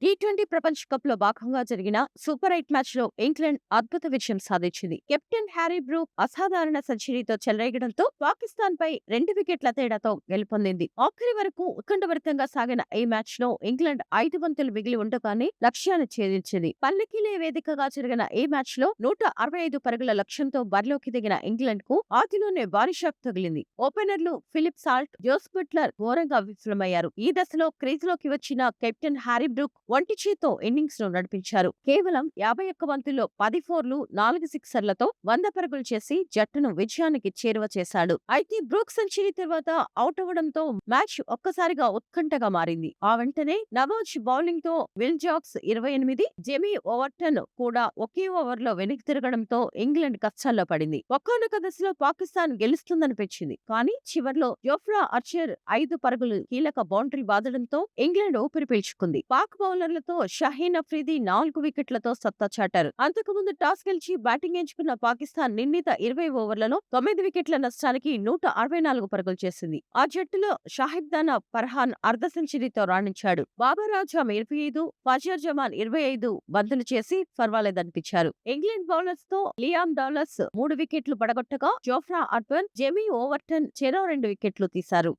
T20 ప్రపంచ cup లో భాగంగా జరిగిన సూపర్ 8 మ్యాచ్ లో ఇంగ్లాండ్ అద్భుత విజయం సాధించింది. కెప్టెన్ హ్యారీ బ్రూక్ అసాధారణ సెంచరీతో చెలరేగడంతో పాకిస్తాన్ పై 2 వికెట్ల తేడాతో గెలుపొందింది. ఆఖరి వరకు ఉత్కంఠభరితంగా సాగిన ఈ మ్యాచ్ లో ఇంగ్లాండ్ 5 బంతులు మిగిలి ఉండగానే లక్ష్యాన్ని ఛేదించింది. పల్లెకిలే వేదికగా జరిగిన ఈ మ్యాచ్ లో 165 పరుగుల లక్ష్యంతో బరిలోకి దిగిన ఇంగ్లాండ్ కు ఆదిలోనే భారీ షాక్ తగిలింది. ఓపెనర్లు ఫిలిప్ సాల్ట్, జోస్ బట్లర్ ఘోరంగా విఫలమయ్యారు. ఈ దశలో క్రీజులోకి వచ్చిన కెప్టెన్ హ్యారీ బ్రూక్ ఒంటి చేత్తో ఇన్నింగ్స్ ను నడిపించారు. కేవలం 51 బంతుల్లో 10 ఫోర్లు, 4 సిక్సర్లతో 100 పరుగులు చేసి జట్టును విజయానికి చేరువ చేశాడు. అయితే బ్రూక్ సెంచరీ తర్వాత అవుట్ అవ్వడంతో మ్యాచ్ ఒక్కసారిగా ఉత్కంఠగా మారింది. ఆ వెంటనే నవాజ్ బౌలింగ్ తో విల్ జాక్స్ 28, జెమీ ఓవర్టన్ కూడా ఒకే ఓవర్లో వెనక్కి తిరగడంతో ఇంగ్లాండ్ కష్టాల్లో పడింది. ఒక్కొక్క దశలో పాకిస్తాన్ గెలుస్తుందనిపించింది. కానీ చివర్లో జోఫ్రా ఆర్చర్ 5 పరుగులు కీలక బౌండరీ బాదడంతో ఇంగ్లాండ్ ఊపిరి పీల్చుకుంది. పాక్ బౌలర్లతో షహీన్ అఫ్రీది 4 వికెట్లతో సత్తా చాటారు. అంతకుముందు టాస్ గెలిచి బ్యాటింగ్ ఎంచుకున్న పాకిస్తాన్ నిర్ణీత 20 ఓవర్లలో 9 వికెట్ల నష్టానికి 164 పరుగులు చేసింది. ఆ జట్టులో షాహిబ్దానా ఫర్హాన్ అర్ధ సెంచరీతో రాణించాడు. బాబర్ ఆజం 25, ఫజర్ జమాన్ 25 బంతులు చేసి పర్వాలేదనిపించారు. ఇంగ్లాండ్ బౌలర్స్ తో లియామ్ డాలస్ 3 వికెట్లు పడగొట్టగా జోఫ్రా ఆర్చర్, జెమీ ఓవర్టన్ చెరో 2 వికెట్లు తీశారు.